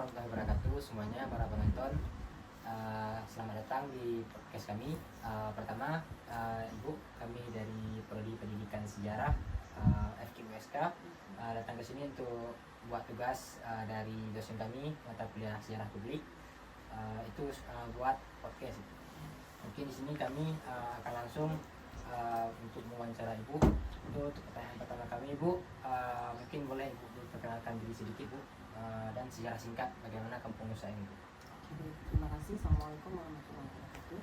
warahmatullahi wabarakatuh semuanya para penonton. Selamat datang di podcast kami. Pertama, Ibu, kami dari Prodi Pendidikan Sejarah FKUSK datang ke sini untuk buat tugas dari dosen kami mata kuliah Sejarah Publik. Itu buat podcast. Mungkin di sini kami akan langsung untuk mewawancara Ibu. Untuk pertanyaan pertama kami, Ibu, mungkin boleh Ibu perkenalkan diri sedikit, Bu, dan sejarah singkat bagaimana kampung Nusa ini, Bu. Terima kasih. Assalamualaikum warahmatullahi wabarakatuh.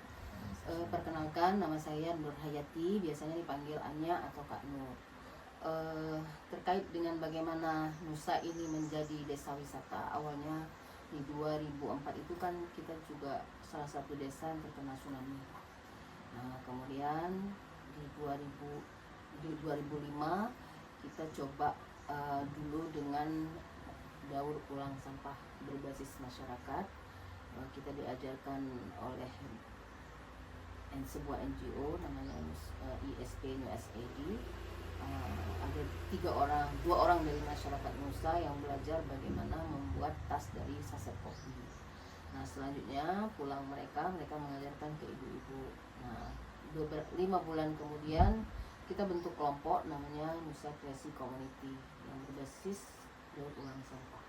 Perkenalkan, nama saya Nur Hayati, biasanya dipanggil Anya atau Kak Nur. Terkait dengan bagaimana Nusa ini menjadi desa wisata, awalnya di 2004 itu kan kita juga salah satu desa yang terkena tsunami. Nah, kemudian di 2005 kita coba dulu dengan daur ulang sampah berbasis masyarakat. Kita diajarkan oleh sebuah NGO namanya ISP USAID. Ada dua orang dari masyarakat Nusa yang belajar bagaimana membuat tas dari saset kopi. Nah, selanjutnya pulang mereka mengajarkan ke ibu-ibu. Nah, 5 bulan kemudian kita bentuk kelompok namanya Nusa Kreasi Community yang berbasis daur ulang sampah.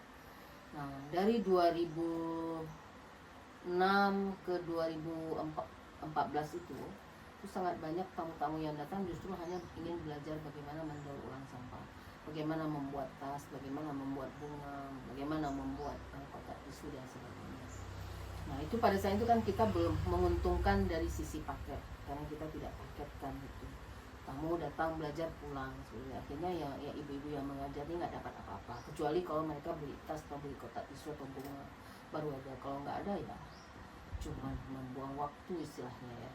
Nah, dari 2006 ke 2014 itu sangat banyak tamu-tamu yang datang justru hanya ingin belajar bagaimana mendaur ulang sampah, bagaimana membuat tas, bagaimana membuat bunga, bagaimana membuat kotak tisu dan sebagainya. Nah, itu pada saat itu kan kita belum menguntungkan dari sisi paket karena kita tidak paketkan itu. Tamu datang belajar pulang, akhirnya ya ibu-ibu yang mengajar ini nggak dapat apa-apa kecuali kalau mereka beli tas atau beli kotak tisu atau bunga baru ada. Kalau nggak ada ya cuma membuang waktu istilahnya ya.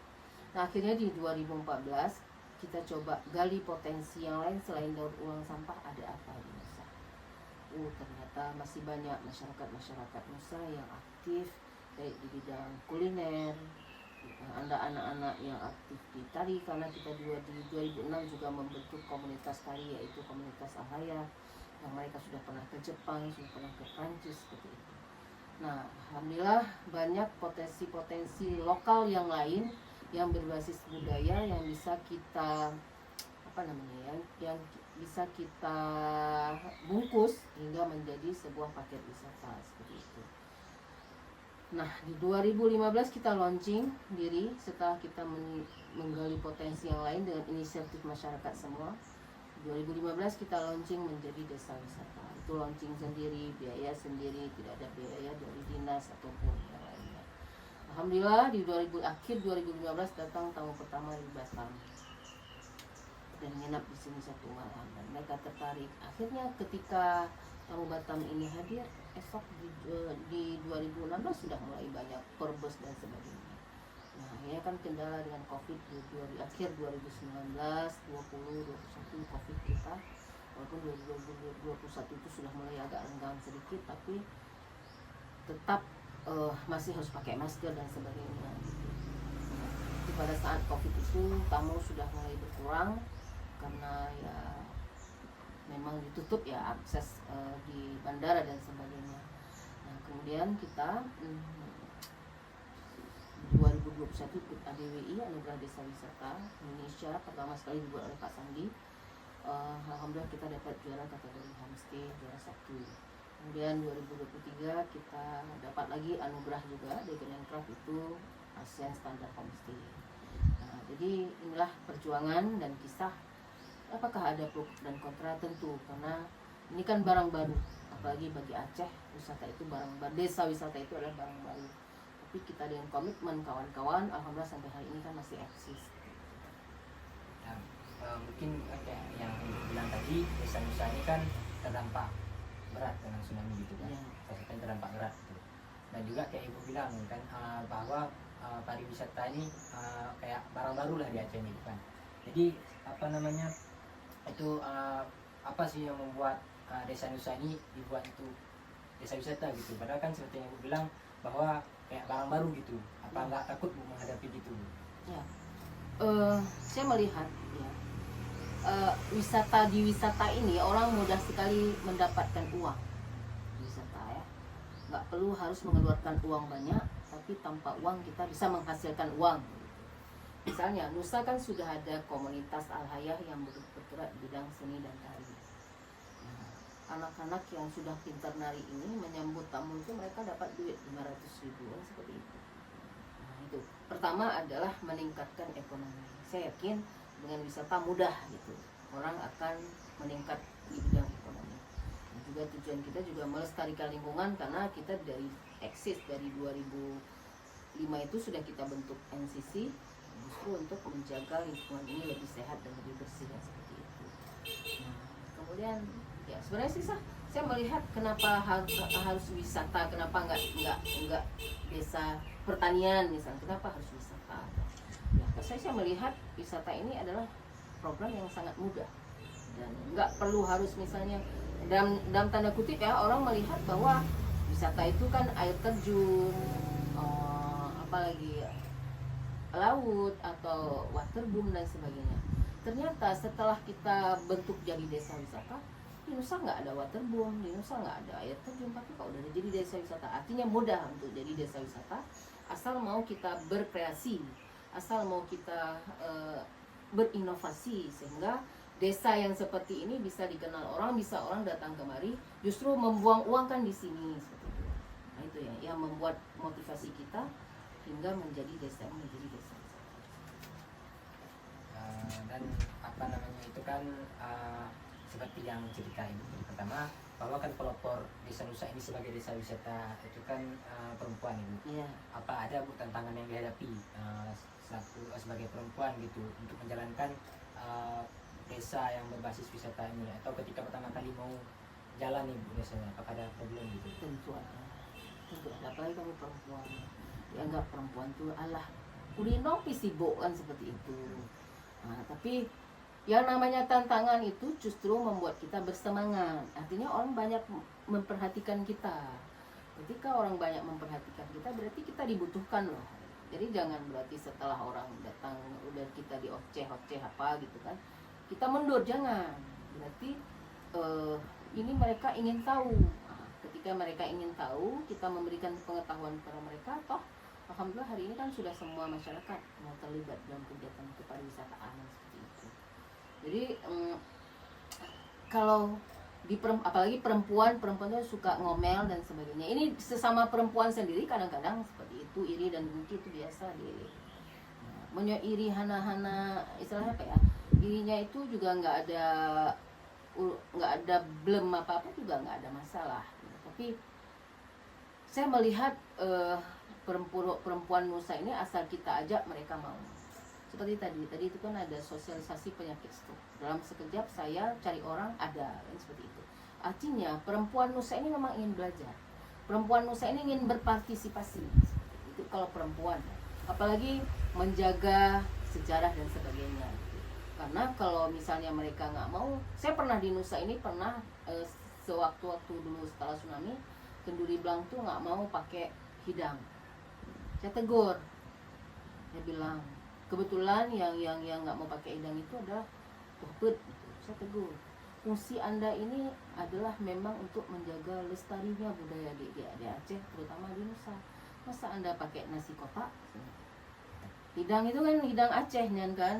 Nah, akhirnya di 2014 kita coba gali potensi yang lain selain daur ulang sampah, ada apa di Nusa. Ternyata masih banyak masyarakat Nusa yang aktif baik di bidang kuliner. Ada anak-anak yang aktif di tari karena kita di 2006 juga membentuk komunitas tari yaitu komunitas Ahaya yang mereka sudah pernah ke Jepang, sudah pernah ke Prancis seperti itu. Nah, alhamdulillah banyak potensi-potensi lokal yang lain yang berbasis budaya yang bisa kita yang bisa kita bungkus hingga menjadi sebuah paket wisata seperti itu. Nah, di 2015 kita launching diri setelah kita menggali potensi yang lain dengan inisiatif masyarakat semua. 2015 kita launching menjadi desa wisata. Itu launching sendiri, biaya sendiri, tidak ada biaya dari dinas ataupun yang lainnya. Alhamdulillah di akhir 2015 datang tamu pertama dari Batam dan menginap di sini 1 malam dan mereka tertarik. Akhirnya ketika tamu Batam ini hadir, esok di 2016 sudah mulai banyak perbus dan sebagainya. Nah, ini kan kendala dengan COVID di akhir 2019, 20, 21 COVID kita. Walaupun 2021 itu sudah mulai agak renggang sedikit, tapi tetap masih harus pakai masker dan sebagainya. Nah, pada saat COVID itu tamu sudah mulai berkurang karena ya memang ditutup ya akses di bandara dan sebagainya. Nah, kemudian kita 2021 ikut ADWI Anugerah Desa Wisata Indonesia pertama sekali dibuat oleh Pak Sandi. Alhamdulillah kita dapat juara kategori homestay, juara 1. Kemudian 2023 kita dapat lagi anugerah juga dari Kemenkraf itu ASEAN Standard Homestay. Nah, jadi inilah perjuangan dan kisah. Apakah ada pro dan kontra? Tentu, karena ini kan barang baru, apalagi bagi Aceh wisata itu barang baru, desa wisata itu adalah barang baru. Tapi kita dengan komitmen kawan-kawan, alhamdulillah sampai hari ini kan masih eksis. Ya, mungkin kayak yang Ibu bilang tadi, desa Nusa ini kan terdampak berat dengan tsunami gitu kan, yang terdampak berat gitu. Dan juga kayak Ibu bilang kan bahwa pariwisata ini kayak barang baru lah di Aceh ini kan. Jadi apa sih yang membuat desa Nusa ini dibuat itu desa wisata gitu, padahal kan seperti yang Ibu bilang bahwa kayak barang baru gitu. Apa nggak takut menghadapi gitu? Ya, saya melihat ya wisata ini orang mudah sekali mendapatkan uang wisata ya. nggak perlu harus mengeluarkan uang banyak, tapi tanpa uang kita bisa menghasilkan uang. Misalnya Nusa kan sudah ada komunitas Al-Hayah yang bergerak di bidang seni dan tari. Nah, anak-anak yang sudah pintar nari ini menyambut tamu itu mereka dapat duit 500.000 kan, seperti itu. Nah, itu pertama adalah meningkatkan ekonomi. Saya yakin dengan wisata mudah gitu, orang akan meningkat di bidang ekonomi. Dan juga tujuan kita juga melestarikan lingkungan, karena kita dari eksis dari 2005 itu sudah kita bentuk NCC justru untuk menjaga lingkungan ini lebih sehat dan lebih bersih dan seperti itu. Nah, kemudian ya sebenarnya sih saya melihat kenapa harus wisata, kenapa nggak desa pertanian misalnya, kenapa harus wisata? Ya saya melihat wisata ini adalah program yang sangat mudah dan nggak perlu harus misalnya dalam tanda kutip ya, orang melihat bahwa wisata itu kan air terjun, apalagi laut atau waterboom dan sebagainya. Ternyata setelah kita bentuk jadi desa wisata, di Nusa nggak ada waterboom, di Nusa nggak ada air terjun, tapi kalau udah jadi desa wisata, artinya mudah untuk jadi desa wisata, asal mau kita berkreasi, asal mau kita berinovasi, sehingga desa yang seperti ini bisa dikenal orang, bisa orang datang kemari, justru membuang uang kan di sini seperti itu. Nah itu ya yang membuat motivasi kita hingga menjadi desa wisata. Dan apa namanya itu kan seperti yang cerita ini pertama, bahwa kan pelopor desa Nusa ini sebagai desa wisata itu kan perempuan Ibu. Iya. Apa ada Bu tantangan yang dihadapi sebagai perempuan gitu untuk menjalankan desa yang berbasis wisata ini, atau ketika pertama kali mau jalan Ibu desanya, apakah ada problem gitu? Tentu ada, apalagi kamu perempuan. Dianggap perempuan tuh alah urinopi sibuk kan seperti itu. Nah, tapi yang namanya tantangan itu justru membuat kita bersemangat. Artinya orang banyak memperhatikan kita. Ketika orang banyak memperhatikan kita, berarti kita dibutuhkan loh. Jadi jangan berarti setelah orang datang udah kita dioceh-oceh apa gitu kan, kita mundur, jangan. Berarti ini mereka ingin tahu. Nah, ketika mereka ingin tahu, kita memberikan pengetahuan kepada mereka, toh alhamdulillah hari ini kan sudah semua masyarakat mau terlibat dalam kegiatan kepariwisataan seperti itu. Jadi kalau apalagi perempuan itu suka ngomel dan sebagainya. Ini sesama perempuan sendiri kadang-kadang seperti itu, iri dan dengki itu biasa menyoiri hana-hana, istilahnya apa ya? Irinya itu juga nggak ada blem apa-apa juga nggak ada masalah. Tapi saya melihat perempuan Nusa ini asal kita ajak mereka mau. Seperti tadi itu kan ada sosialisasi penyakit stroke. Dalam sekejap saya cari orang ada, kan seperti itu. Artinya perempuan Nusa ini memang ingin belajar. Perempuan Nusa ini ingin berpartisipasi. Itu kalau perempuan. Apalagi menjaga sejarah dan sebagainya. Karena kalau misalnya mereka nggak mau, saya pernah di Nusa ini sewaktu-waktu dulu setelah tsunami, Kenduri Blang tuh nggak mau pakai hidang. Saya tegur, saya bilang kebetulan yang nggak mau pakai hidang itu adalah Tuhpet. Saya tegur, fungsi Anda ini adalah memang untuk menjaga lestarinya budaya di Aceh, terutama di Nusa. Masa Anda pakai nasi kotak? Hidang itu kan hidang Aceh kan.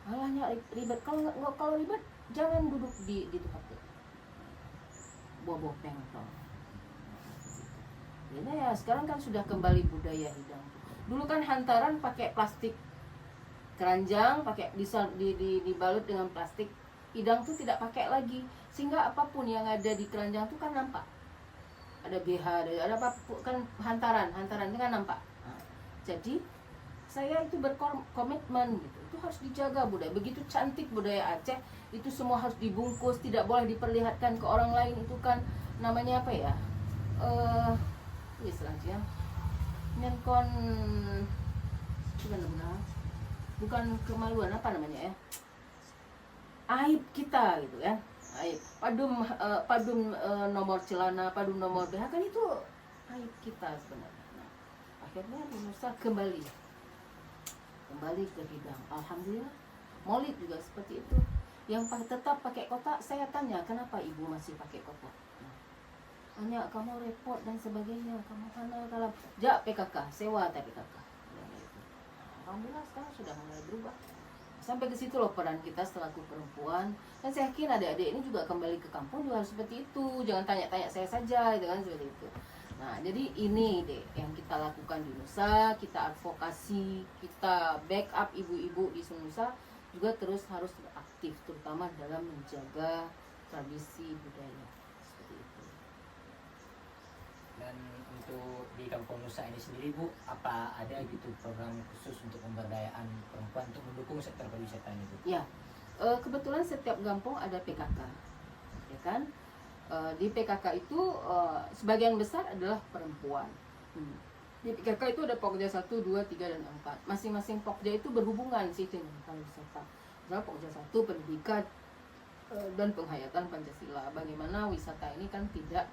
Alahnya ribet. Kalau ribet jangan duduk di tempat itu. Buah bopeng toh. Ini ya sekarang kan sudah kembali budaya hidang. Dulu kan hantaran pakai plastik keranjang, pakai dibalut dengan plastik. Hidang tuh tidak pakai lagi, sehingga apapun yang ada di keranjang tuh kan nampak. Ada BH, ada apa kan hantaran itu kan nampak. Nah, jadi saya itu berkomitmen gitu. Itu harus dijaga budaya. Begitu cantik budaya Aceh, itu semua harus dibungkus, tidak boleh diperlihatkan ke orang lain. Itu kan namanya apa ya? Istilahnya nyenkon bukan kemaluan, apa namanya ya, aib kita gitu kan, aib padum nomor celana, padum nomor BH kan itu aib kita sebenarnya. Nah, akhirnya di Nusa kembali ke hidang. Alhamdulillah. Maulid juga seperti itu, yang tetap pakai kotak. Saya tanya kenapa ibu masih pakai kotak. hanya kamu repot dan sebagainya, kamu karena kalau PKK sewa tapi PKK. Alhamdulillah sekarang sudah mulai berubah. Sampai ke situ loh peran kita selaku perempuan. Dan saya yakin adik-adik ini juga kembali ke kampung juga harus seperti itu. Jangan tanya-tanya saya saja, gitu kan, seperti itu. Nah, jadi ini deh yang kita lakukan di Nusa, kita advokasi, kita backup ibu-ibu di Nusa juga terus harus aktif, terutama dalam menjaga tradisi budaya seperti itu. Dan untuk di Kampung Nusa ini sendiri Bu, apa ada gitu program khusus untuk pemberdayaan perempuan untuk mendukung sektor pariwisata ini Bu? Ya, kebetulan setiap kampung ada PKK, ya kan? Di PKK itu sebagian besar adalah perempuan. Di PKK itu ada Pokja 1, 2, 3, dan 4. Masing-masing Pokja itu berhubungan sih dengan pariwisata. Misalnya Pokja 1 pendidikan dan penghayatan Pancasila. Bagaimana wisata ini kan tidak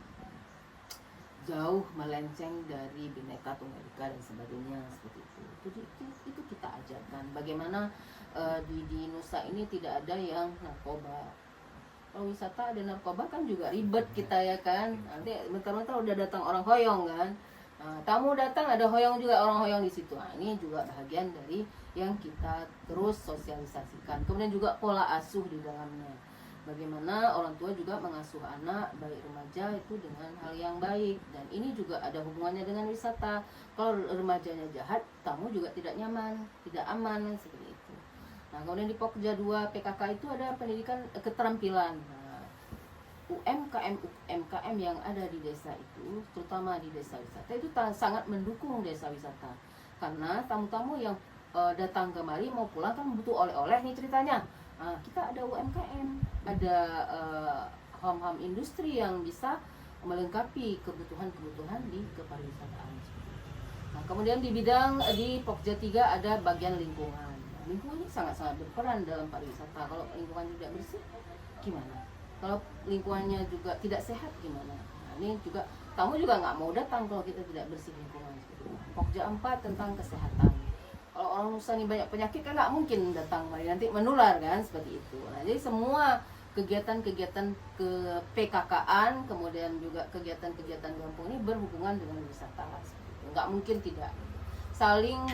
jauh melenceng dari Bhinneka Tunggal Ika dan sebagainya seperti itu. Jadi itu kita ajarkan. Bagaimana di Nusa ini tidak ada yang narkoba. Kalau wisata ada narkoba kan juga ribet kita ya kan. Nanti bentar-bentar udah datang orang hoyong kan. Nah, tamu datang ada hoyong juga, orang hoyong di situ. Nah, ini juga bagian dari yang kita terus sosialisasikan. Kemudian juga pola asuh di dalamnya. Bagaimana orang tua juga mengasuh anak baik remaja itu dengan hal yang baik, dan ini juga ada hubungannya dengan wisata. Kalau remajanya jahat, tamu juga tidak nyaman, tidak aman seperti itu. Nah, kemudian di Pokja 2 PKK itu ada pendidikan keterampilan. Nah, UMKM yang ada di desa itu, terutama di desa wisata itu sangat mendukung desa wisata. Karena tamu-tamu yang datang kemari mau pulang kan butuh oleh-oleh nih ceritanya. Nah, kita ada UMKM, ada home industri yang bisa melengkapi kebutuhan-kebutuhan di kepariwisataan. Nah, kemudian di bidang di Pokja 3 ada bagian lingkungan. Lingkungan ini sangat-sangat berperan dalam pariwisata. Kalau lingkungan tidak bersih, gimana? Kalau lingkungannya juga tidak sehat, gimana? Nah, ini juga tamu juga nggak mau datang kalau kita tidak bersih lingkungan. Pokja 4 tentang kesehatan. Kalau orang Nusa ini banyak penyakit kan nggak mungkin datang, nanti menular kan seperti itu. Nah, jadi semua kegiatan-kegiatan ke PKK-an, kemudian juga kegiatan-kegiatan kampung ini berhubungan dengan wisata. Nggak mungkin tidak. Saling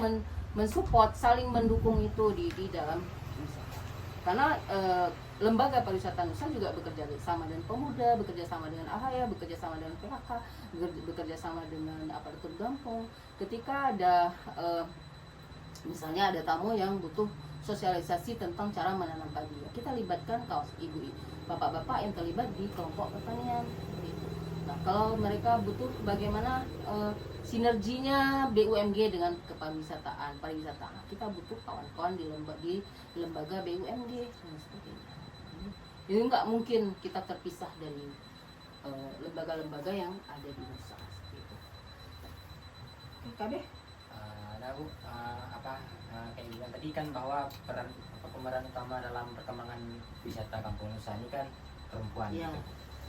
mensupport, saling mendukung itu di dalam wisata. Karena lembaga pariwisata Nusa juga bekerja sama dengan pemuda, bekerja sama dengan AHAYA, bekerja sama dengan PKK, bekerja sama dengan aparatur kampung. Ketika ada misalnya ada tamu yang butuh sosialisasi tentang cara menanam padi, kita libatkan kaos ibu, bapak-bapak yang terlibat di kelompok pertanian. Nah, kalau mereka butuh bagaimana sinerginya BUMG dengan kepariwisataan, pariwisata, kita butuh kawan-kawan di lembaga BUMG dan sebagainya. Jadi nggak mungkin kita terpisah dari lembaga-lembaga yang ada di Nusa. KB? Nah Bu, kayak bilang tadi kan bahwa pemeran utama dalam perkembangan wisata Kampung Nusa ini kan perempuan. Ya. Gitu.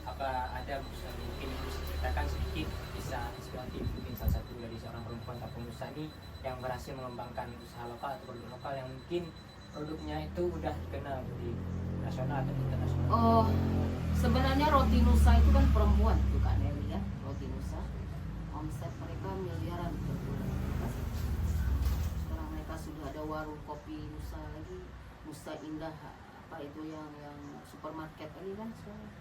Apa ada mungkin bisa ceritakan sedikit kisah inspiratif mungkin salah satu dari seorang perempuan Kampung Nusa ini yang berhasil mengembangkan usaha lokal atau produk lokal yang mungkin produknya itu udah dikenal di nasional atau internasional? Oh, sebenarnya Roti Nusa itu kan perempuan, bukan ya? Roti Nusa, omset mereka miliaran per bulan. Sekarang mereka sudah ada warung kopi Nusa lagi, Nusa Indah, apa itu yang supermarket tadi kan sekarang.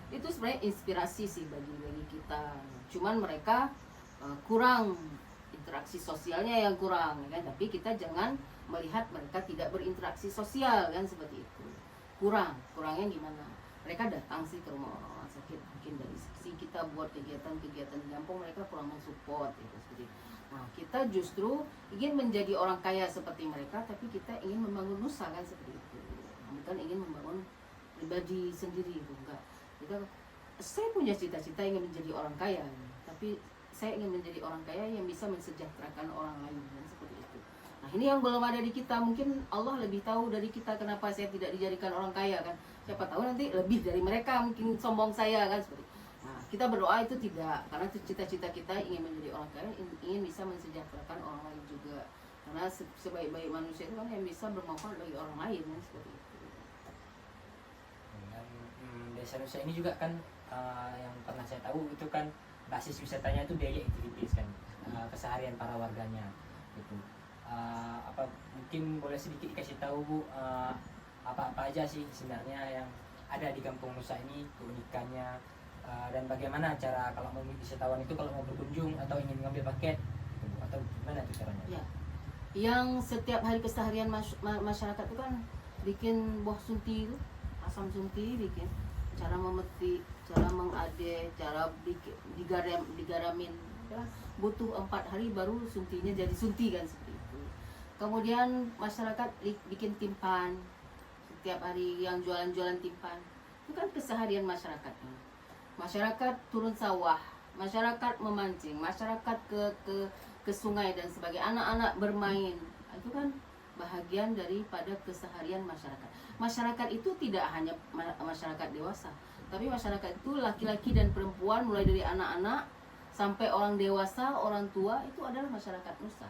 Itu sebenarnya inspirasi sih bagi kita. Cuman mereka kurang interaksi sosialnya yang kurang, ya kan? Tapi kita jangan melihat mereka tidak berinteraksi sosial kan seperti itu. Kurangnya gimana? Mereka datang sih ke rumah orang sakit, mungkin dari sisi kita buat kegiatan-kegiatan di kampung mereka kurang mensupport gitu seperti. Nah, kita justru ingin menjadi orang kaya seperti mereka, tapi kita ingin membangun Nusa kan seperti itu. Bukan ingin membangun pribadi sendiri, enggak. Saya punya cita-cita ingin menjadi orang kaya, tapi saya ingin menjadi orang kaya yang bisa mensejahterakan orang lain kan seperti itu. Nah, ini yang belum ada di kita. Mungkin Allah lebih tahu dari kita kenapa saya tidak dijadikan orang kaya kan. Siapa tahu nanti lebih dari mereka, mungkin sombong saya kan seperti. Nah, kita berdoa itu tidak, karena cita-cita kita ingin menjadi orang kaya, ingin bisa mensejahterakan orang lain juga. Karena sebaik-baik manusia itu kan yang bisa bermanfaat bagi orang lain kan seperti itu. Desa Nusa ini juga kan yang pernah saya tahu itu kan basis wisatanya itu daily activities kan, keseharian para warganya gitu. Apa mungkin boleh sedikit dikasih tahu Bu, apa-apa aja sih sebenarnya yang ada di Kampung Nusa ini, keunikannya, dan bagaimana cara kalau mau wisatawan itu kalau mau berkunjung atau ingin mengambil paket gitu, Bu, atau gimana tuh caranya? Ya. Yang setiap hari keseharian masyarakat itu kan bikin buah sunti itu, asam sunti bikin, cara memetik, cara mengade, cara bikin digaramin, ya, butuh 4 hari baru suntinya jadi sunti kan seperti itu. Kemudian masyarakat bikin timpan setiap hari, yang jualan-jualan timpan itu kan keseharian masyarakatnya. Masyarakat turun sawah, masyarakat memancing, masyarakat ke sungai dan sebagainya, anak-anak bermain, itu kan bahagian daripada keseharian masyarakat. Masyarakat itu tidak hanya masyarakat dewasa, tapi masyarakat itu laki-laki dan perempuan, mulai dari anak-anak sampai orang dewasa, orang tua, itu adalah masyarakat Nusa.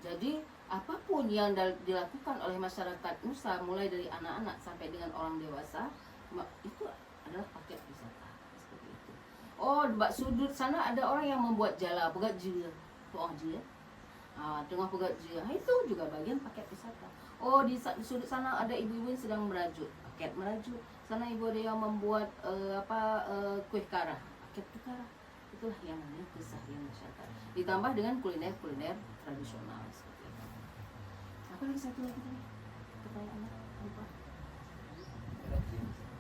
Jadi apapun yang dilakukan oleh masyarakat Nusa, mulai dari anak-anak sampai dengan orang dewasa, itu adalah paket wisata seperti itu. Oh, di sudut sana ada orang yang membuat jala, pegat jila, orang jila, tengah pegat jila, itu juga bagian paket wisata. Oh, di sudut sana ada ibu-ibu yang sedang merajut, paket merajut. Sana ibu ada yang membuat kue karah, paket kue karah. Itulah yang namanya keseharian masyarakat. Ditambah dengan kuliner-kuliner tradisional seperti itu. Apa lagi satu lagi tadi? Pertanyaannya lupa.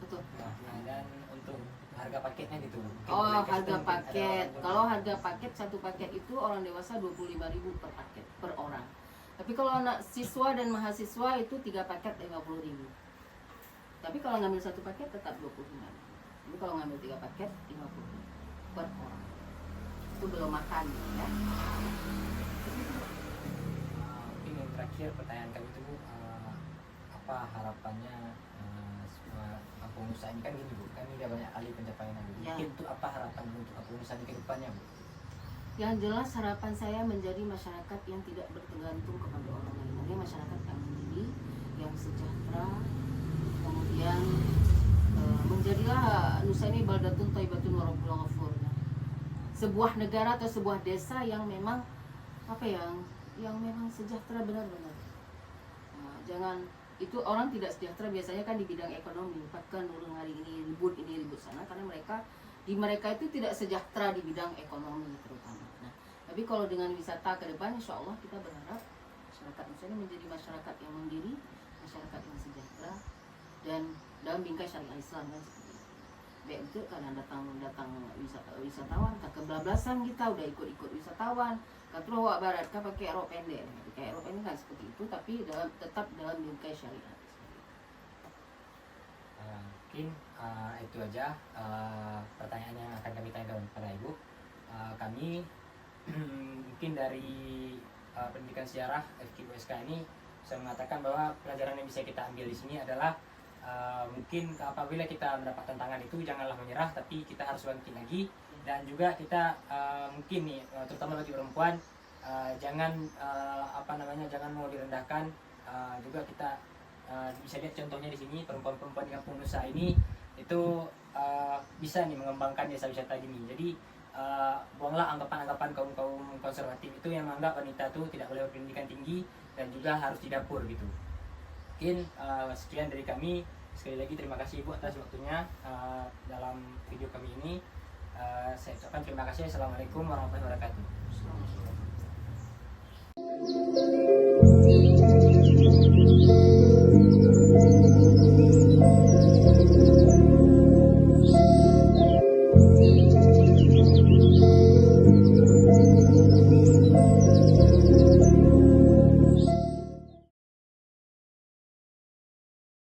Betul. Nah, dan untuk harga paketnya gitu. Oh, harga paket. Kalau harga paket, satu paket itu orang dewasa 25.000 per paket per orang. Tapi kalau anak siswa dan mahasiswa itu 3 paket 50.000. Tapi kalau ngambil satu paket tetap 25.000. Tapi kalau ngambil 3 paket 50.000 per orang. Itu belum makan ya. Mungkin yang terakhir pertanyaan kami itu Bu, apa harapannya Kampung Nusa ini, kan gini Bu, kami udah banyak kali pencapaian Bu. Ya. Mungkin itu apa harapan untuk Kampung Nusa ini ke depannya Bu? Yang jelas harapan saya menjadi masyarakat yang tidak bergantung kepada orang lain. Artinya masyarakat yang mandiri, yang sejahtera, kemudian menjadilah Nusa ini baldatun thayyibatun wa rabbul ghafur. Sebuah negara atau sebuah desa yang memang yang memang sejahtera benar-benar. Jangan itu orang tidak sejahtera biasanya kan di bidang ekonomi, bahkan ulung hari ini ribut sana, karena mereka itu tidak sejahtera di bidang ekonomi terutama. Nah, tapi kalau dengan wisata ke depan, insya Allah kita berharap masyarakat Nusa ini menjadi masyarakat yang mandiri, masyarakat yang sejahtera, dan dalam bingkai syariah Islam kan seperti itu. Baik itu karena datang wisatawan, tak kebablasan kita udah ikut wisatawan, katro wak barat kan pakai rok pendek, kayak rok pendek kan seperti itu, tapi tetap dalam bingkai syariat. Mungkin itu aja pertanyaan yang akan kami tanyakan kepada Ibu. Kami mungkin dari pendidikan sejarah FKUSK ini saya mengatakan bahwa pelajaran yang bisa kita ambil di sini adalah mungkin apabila kita mendapat tantangan itu janganlah menyerah, tapi kita harus bangkit lagi, dan juga kita mungkin nih terutama bagi perempuan jangan jangan mau direndahkan. Juga kita bisa lihat contohnya di sini perempuan-perempuan di Kampung Nusa ini itu bisa nih mengembangkan desa wisata gini. Jadi buanglah anggapan-anggapan kaum konservatif itu yang menganggap wanita itu tidak boleh berpendidikan tinggi dan juga harus di dapur gitu. Mungkin sekian dari kami. Sekali lagi terima kasih Ibu atas waktunya dalam video kami ini. Saya ucapkan terima kasih. Assalamualaikum warahmatullahi wabarakatuh.